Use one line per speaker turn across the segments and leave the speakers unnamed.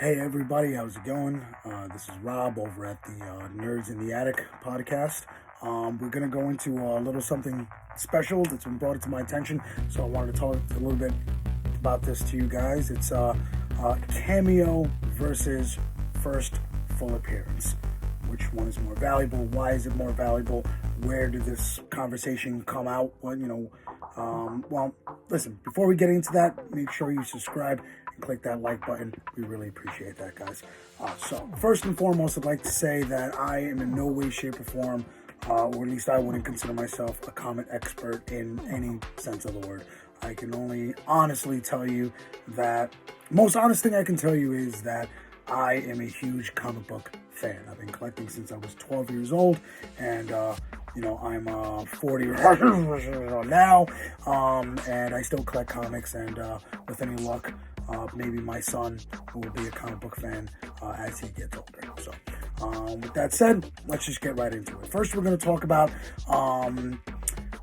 Hey everybody, how's it going? This is Rob over at the Nerds in the Attic podcast. We're going to go into a little something special that's been brought to my attention, so I wanted to talk a little bit about this to you guys. It's cameo versus first full appearance. Which one is more valuable? Why is it more valuable? Where did this conversation come out? Well, listen, before we get into that, make sure you subscribe and click that like button. We really appreciate that, guys. So, first and foremost, I'd like to say that I am in no way, shape, or form, or at least I wouldn't consider myself a comic expert in any sense of the word. I can only honestly tell you that, most honest thing I can tell you is that I am a huge comic book fan. I've been collecting since I was 12 years old, and I'm 40 now, and I still collect comics. And with any luck, maybe my son will be a comic book fan as he gets older. So, with that said, let's just get right into it. First, we're going to talk about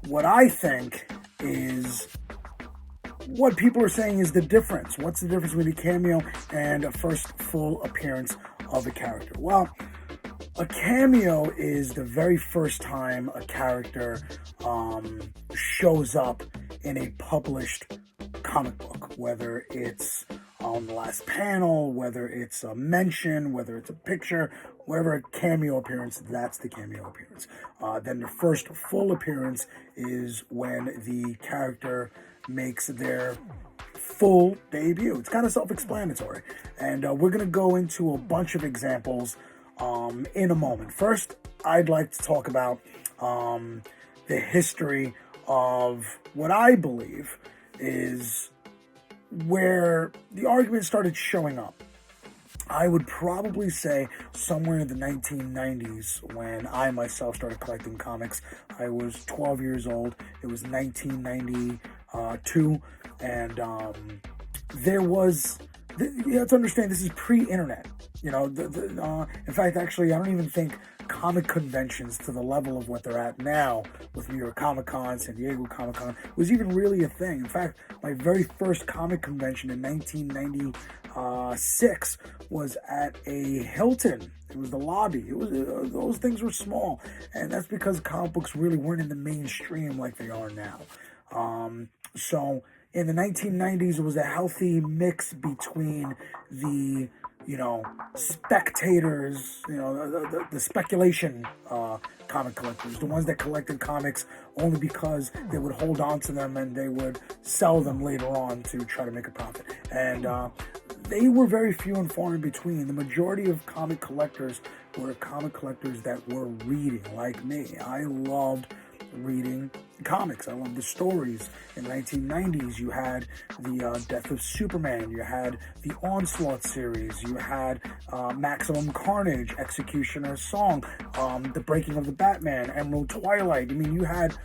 what I think is what people are saying is the difference. What's the difference between a cameo and a first full appearance of a character? Well, a cameo is the very first time a character shows up in a published comic book, whether it's on the last panel, whether it's a mention, whether it's a picture, whatever a cameo appearance, that's the cameo appearance. Then the first full appearance is when the character makes their full debut. It's kind of self-explanatory. And we're going to go into a bunch of examples in a moment. First, I'd like to talk about the history of what I believe is where the argument started showing up. I would probably say somewhere in the 1990s when I myself started collecting comics. I was 12 years old. It was 1992, and there was, you have to understand, this is pre-internet. In fact, actually, I don't even think comic conventions to the level of what they're at now with New York Comic Con, San Diego Comic Con was even really a thing. In fact, my very first comic convention in 1996 was at a Hilton. It was the lobby. It was those things were small, and that's because comic books really weren't in the mainstream like they are now. So in the 1990s, it was a healthy mix between the spectators, the speculation comic collectors, the ones that collected comics only because they would hold on to them and they would sell them later on to try to make a profit. And they were very few and far in between. The majority of comic collectors were comic collectors that were reading, like me. I loved reading comics. I loved the stories. In the 1990s, you had the Death of Superman, you had the Onslaught series, you had Maximum Carnage, Executioner's Song, the Breaking of the Batman, Emerald Twilight. I mean, you had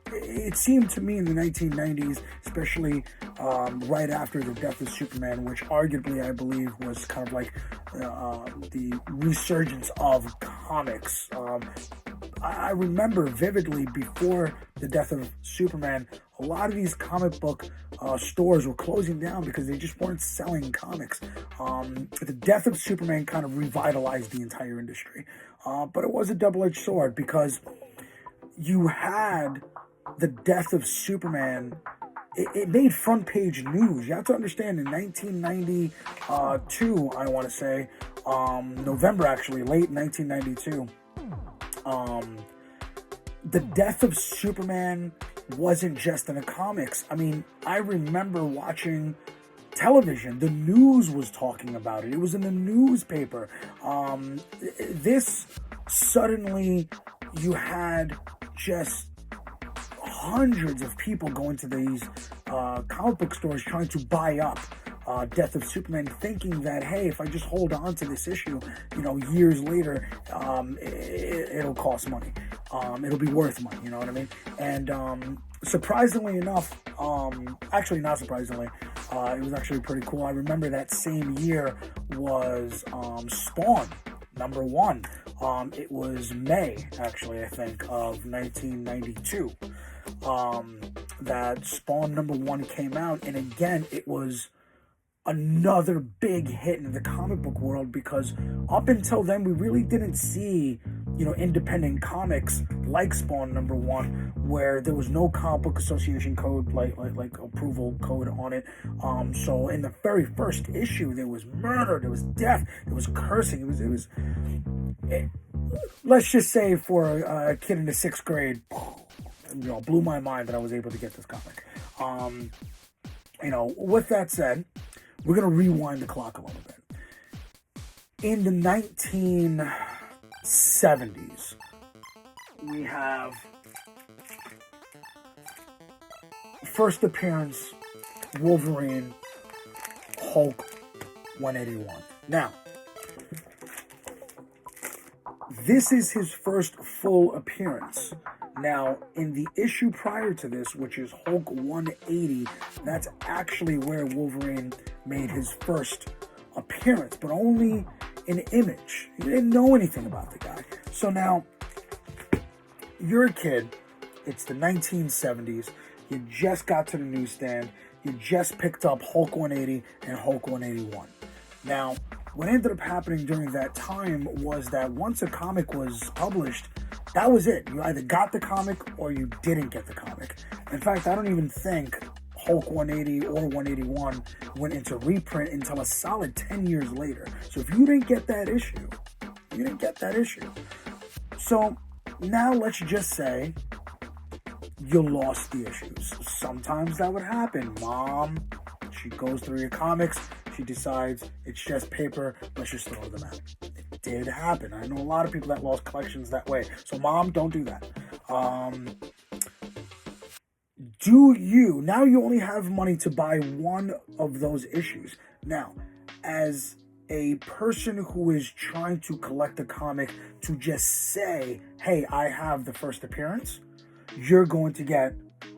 it seemed to me in the 1990s, especially right after the Death of Superman, which arguably I believe was kind of like the resurgence of comics. I remember vividly before the Death of Superman, a lot of these comic book stores were closing down because they just weren't selling comics. The Death of Superman kind of revitalized the entire industry. But it was a double-edged sword because you had the Death of Superman. It made front page news. You have to understand, in 1992, I want to say, November actually, late 1992, the Death of Superman wasn't just in the comics. I mean, I remember watching television. The news was talking about it. It was in the newspaper. This suddenly, you had just hundreds of people going to these comic book stores trying to buy up Death of Superman, thinking that, hey, if I just hold on to this issue, years later, it'll cost money. It'll be worth money, you know what I mean? And surprisingly enough, actually not surprisingly, it was actually pretty cool. I remember that same year was Spawn #1. It was May, actually, I think, of 1992. That Spawn #1 came out, and again, it was another big hit in the comic book world, because up until then we really didn't see, independent comics like Spawn #1, where there was no comic book association code, like approval code on it. So in the very first issue, there was murder, there was death, there was cursing. Let's just say for a kid in the 6th grade, blew my mind that I was able to get this comic. With that said, we're going to rewind the clock a little bit. In the 1970s, we have first appearance, Wolverine, Hulk 181. Now, this is his first full appearance. Now, in the issue prior to this, which is Hulk 180, that's actually where Wolverine made his first appearance, but only in image. You didn't know anything about the guy. So now, you're a kid, it's the 1970s, you just got to the newsstand, you just picked up Hulk 180 and Hulk 181. Now, what ended up happening during that time was that once a comic was published, that was it. You either got the comic or you didn't get the comic. In fact, I don't even think Hulk 180 or 181 went into reprint until a solid 10 years later. So if you didn't get that issue, you didn't get that issue. So now let's just say you lost the issues. Sometimes that would happen. Mom, she goes through your comics, she decides it's just paper, let's just throw them out. It did happen. I know a lot of people that lost collections that way. So Mom, don't do that. Now you only have money to buy one of those issues. Now, as a person who is trying to collect a comic to just say, hey, I have the first appearance, you're going to get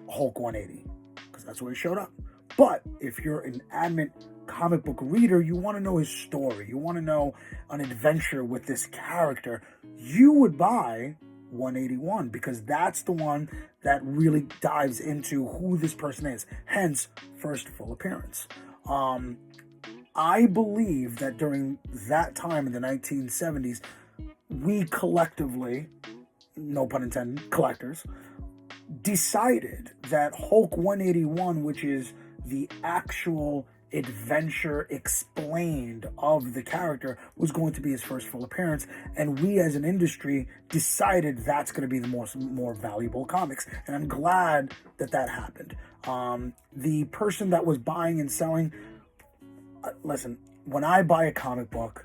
Hulk 180 because that's where he showed up. But if you're an adamant comic book reader, you want to know his story, you want to know an adventure with this character, you would buy 181 because that's the one that really dives into who this person is, hence first full appearance. I believe that during that time in the 1970s, we collectively, no pun intended, collectors, decided that Hulk 181, which is the actual adventure explained of the character, was going to be his first full appearance, and we as an industry decided that's going to be the more valuable comics, and I'm glad that happened. The person that was buying and selling, listen, when I buy a comic book,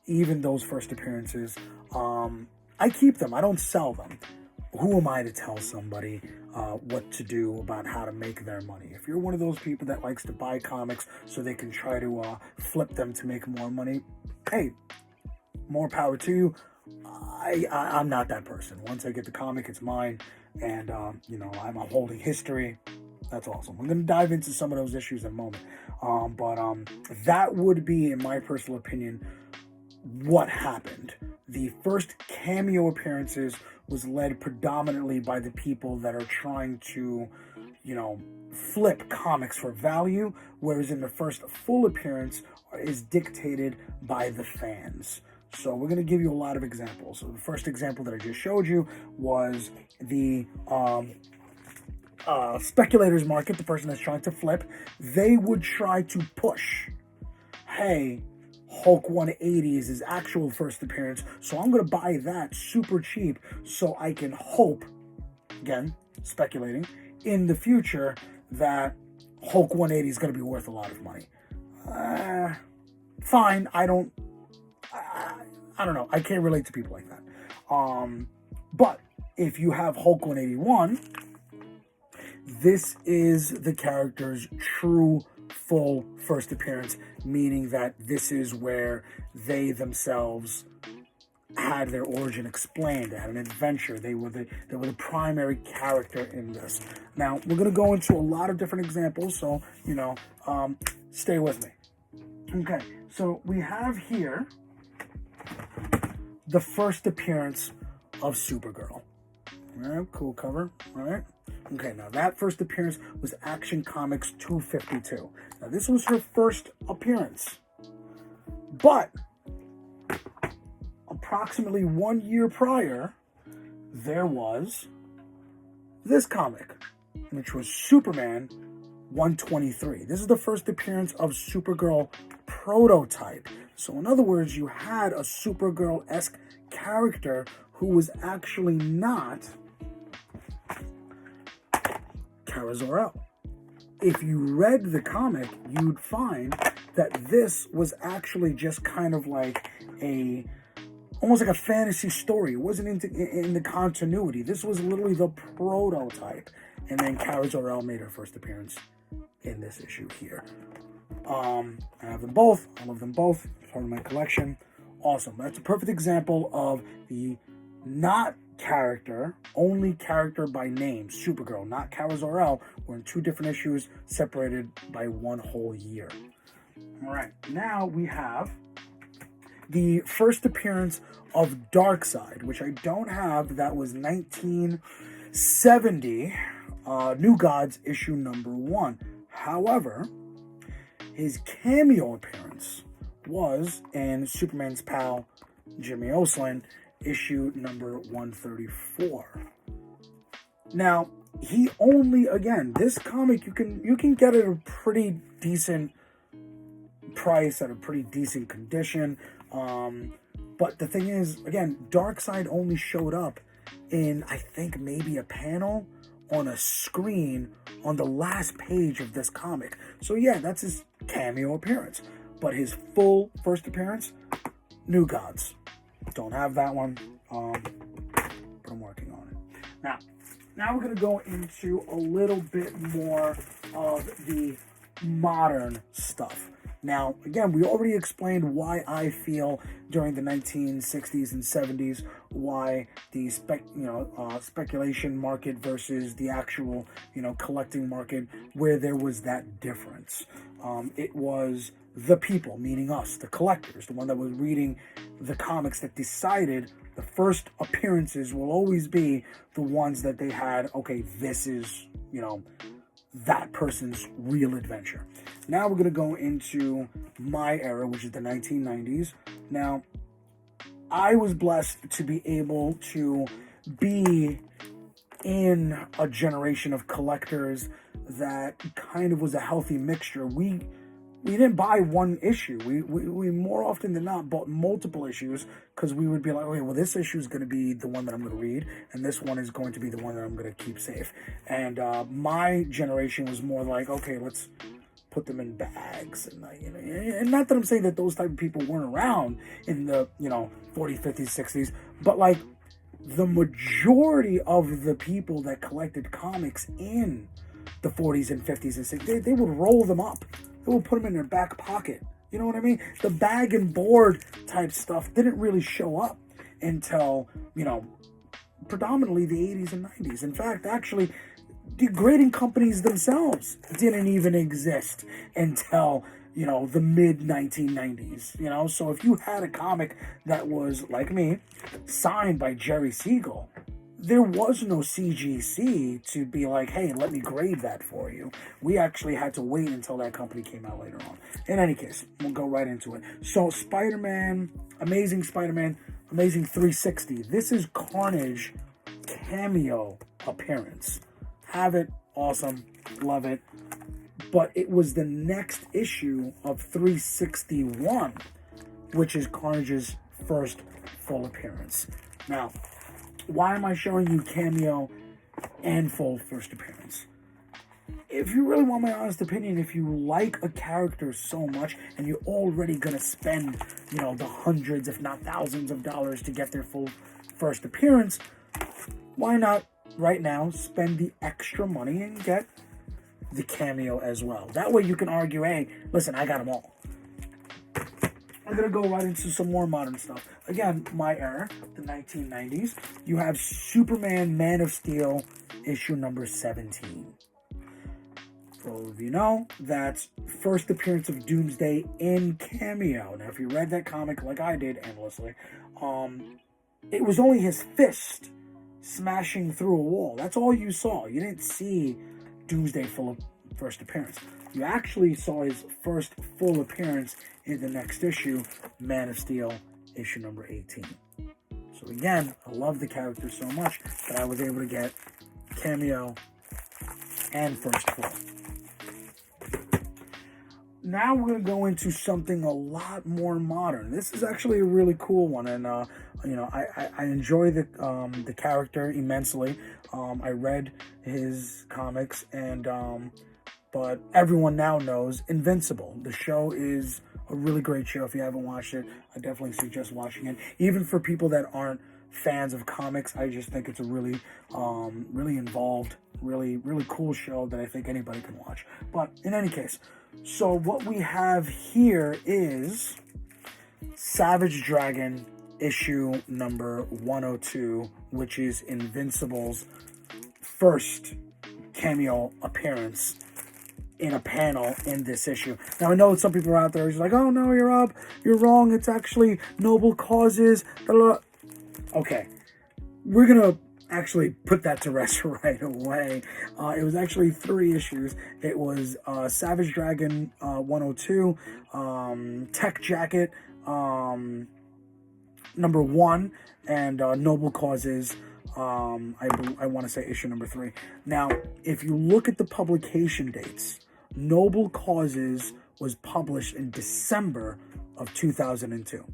even those first appearances, I keep them, I don't sell them. Who am I to tell somebody what to do about how to make their money? If you're one of those people that likes to buy comics so they can try to flip them to make more money, hey, more power to you. I'm not that person. Once I get the comic, it's mine, and I'm holding history. That's awesome. I'm going to dive into some of those issues in a moment. But that would be, in my personal opinion, what happened. The first cameo appearances was led predominantly by the people that are trying to, flip comics for value, whereas in the first full appearance is dictated by the fans. So we're going to give you a lot of examples. So the first example that I just showed you was the speculators market, the person that's trying to flip. They would try to push, hey, Hulk 180 is his actual first appearance, so I'm going to buy that super cheap so I can hope, again, speculating, in the future that Hulk 180 is going to be worth a lot of money. Fine, I don't know. I can't relate to people like that. But if you have Hulk 181, this is the character's true full first appearance, meaning that this is where they themselves had their origin explained. They had an adventure. They were the primary character in this. Now, we're going to go into a lot of different examples, so, stay with me. Okay, so we have here the first appearance of Supergirl. All right, cool cover. All right. Okay, now that first appearance was Action Comics 252. Now this was her first appearance. But approximately 1 year prior, there was this comic, which was Superman 123. This is the first appearance of Supergirl prototype. So in other words, you had a Supergirl-esque character who was actually not Kara Zor-El. If you read the comic, you'd find that this was actually just kind of like almost like a fantasy story. It wasn't in the continuity. This was literally the prototype. And then Kara Zor-El made her first appearance in this issue here. I have them both. I love them both. Part of my collection. Awesome. That's a perfect example of the not character, only character by name, Supergirl, not Kara Zor-El. We're in 2 different issues separated by 1 whole year. All right. Now we have the first appearance of Darkseid, which I don't have. That was 1970, New Gods, issue number 1. However, his cameo appearance was in Superman's pal, Jimmy Olsen, issue number 134. Now, he only, again, this comic you can get at a pretty decent price, at a pretty decent condition. But the thing is, again, Darkseid only showed up in, I think, maybe a panel on a screen on the last page of this comic. So yeah, that's his cameo appearance. But his full first appearance, New Gods. Don't have that one, but I'm working on it. Now we're going to go into a little bit more of the modern stuff. Now, again, we already explained why I feel during the 1960s and 70s, why the speculation market versus the actual, collecting market, where there was that difference. It was the people, meaning us, the collectors, the one that was reading the comics, that decided the first appearances will always be the ones that they had, okay, this is, that person's real adventure. Now we're going to go into my era, which is the 1990s. Now, I was blessed to be able to be in a generation of collectors that kind of was a healthy mixture. We didn't buy one issue. We more often than not bought multiple issues, because we would be like, okay, well, this issue is going to be the one that I'm going to read, and this one is going to be the one that I'm going to keep safe. And my generation was more like, okay, let's put them in bags. And not that I'm saying that those type of people weren't around in the 40s, 50s, 60s, but like the majority of the people that collected comics in the 40s and 50s and 60s, they would roll them up. They would put them in their back pocket. You know what I mean? The bag and board type stuff didn't really show up until, predominantly the 80s and 90s. In fact, actually, the grading companies themselves didn't even exist until, the mid-1990s. So if you had a comic that was, like me, signed by Jerry Siegel, there was no CGC to be like, hey, let me grade that for you. We actually had to wait until that company came out later on. In any case, we'll go right into it. So Spider-Man, Amazing 360. This is Carnage cameo appearance. Have it, awesome, love it. But it was the next issue of 361, which is Carnage's first full appearance. Now, why am I showing you cameo and full first appearance? If you really want my honest opinion, if you like a character so much and you're already going to spend, the hundreds, if not thousands of dollars to get their full first appearance, why not right now spend the extra money and get the cameo as well? That way you can argue, hey, listen, I got them all. I'm going to go right into some more modern stuff. Again, my era, the 1990s. You have Superman Man of Steel, issue number 17. For all of you know, that's first appearance of Doomsday in cameo. Now, if you read that comic like I did endlessly, it was only his fist smashing through a wall. That's all you saw. You didn't see Doomsday first appearance. You actually saw his first full appearance in the next issue, Man of Steel, issue number 18. So again, I love the character so much that I was able to get cameo and first full. Now we're going to go into something a lot more modern. This is actually a really cool one, and I enjoy the character immensely. I read his comics, and but everyone now knows Invincible. The show is a really great show. If you haven't watched it, I definitely suggest watching it. Even for people that aren't fans of comics, I just think it's a really involved, really cool show that I think anybody can watch. But in any case, so what we have here is Savage Dragon issue number 102, which is Invincible's first cameo appearance in a panel in this issue. Now, I know some people are out there who's like, oh no, you're wrong, it's actually Noble Causes, blah, blah. Okay, we're gonna actually put that to rest right away. It was actually 3 issues. It was Savage Dragon 102, Tech Jacket number 1, and Noble Causes, I want to say issue number 3. Now, if you look at the publication dates, Noble Causes was published in December of 2002.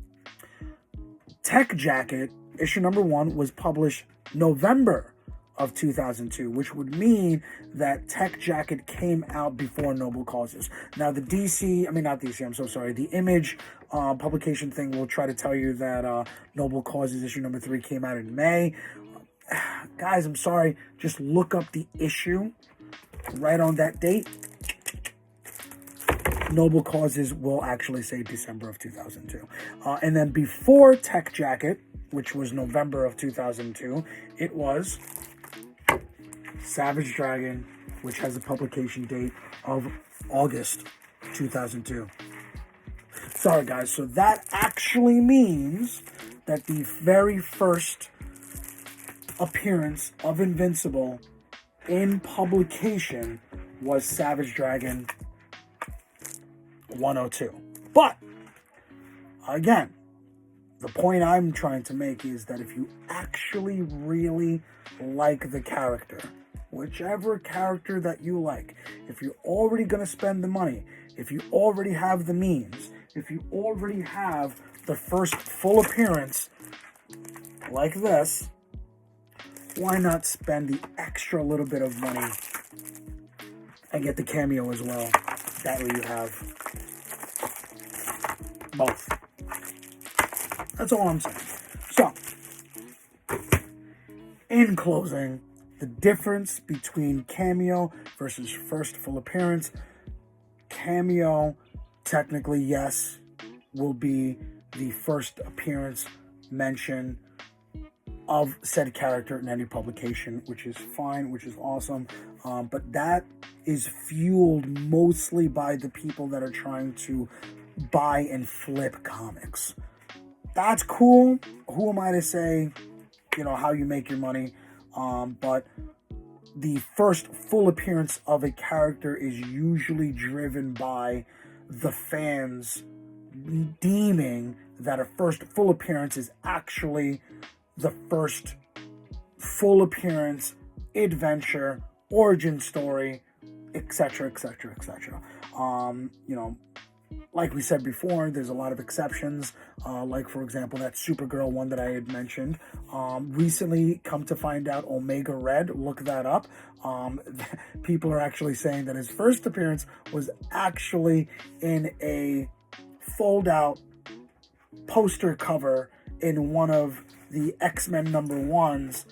Tech Jacket, issue number 1, was published November of 2002, which would mean that Tech Jacket came out before Noble Causes. Now, the Image publication thing will try to tell you that Noble Causes issue number 3 came out in May. Guys, I'm sorry. Just look up the issue right on that date. Noble Causes will actually say December of 2002. And then before Tech Jacket, which was November of 2002, it was Savage Dragon, which has a publication date of August 2002. Sorry, guys. So that actually means that the very first appearance of Invincible in publication was Savage Dragon 102. But, again, the point I'm trying to make is that if you actually really like the character, whichever character that you like, if you're already going to spend the money, if you already have the means, if you already have the first full appearance like this, why not spend the extra little bit of money and get the cameo as well? That way you have both. That's all I'm saying. So, in closing, the difference between cameo versus first full appearance. Cameo, technically, yes, will be the first appearance mention of said character in any publication, which is fine, which is awesome. But that is fueled mostly by the people that are trying to buy and flip comics. That's cool. Who am I to say, how you make your money? But the first full appearance of a character is usually driven by the fans deeming that a first full appearance is actually the first full appearance, adventure, origin story, etc., etc., etc. Like we said before, there's a lot of exceptions. Like, for example, that Supergirl one that I had mentioned. Recently, come to find out, Omega Red, look that up. People are actually saying that his first appearance was actually in a fold-out poster cover in one of the X-Men #1s,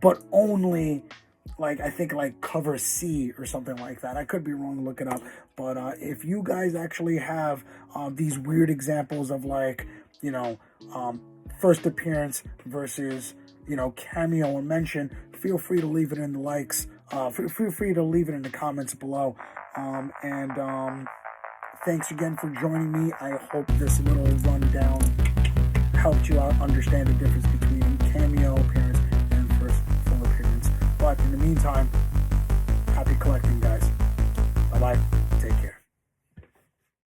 but only I think cover C or something like that. I could be wrong, look it up. But if you guys actually have these weird examples of first appearance versus, cameo or mention, feel free to leave it in the likes. Feel free to leave it in the comments below. Thanks again for joining me. I hope this little rundown helped you out understand the difference between cameo appearance and first But in the meantime, happy collecting, guys. Bye bye.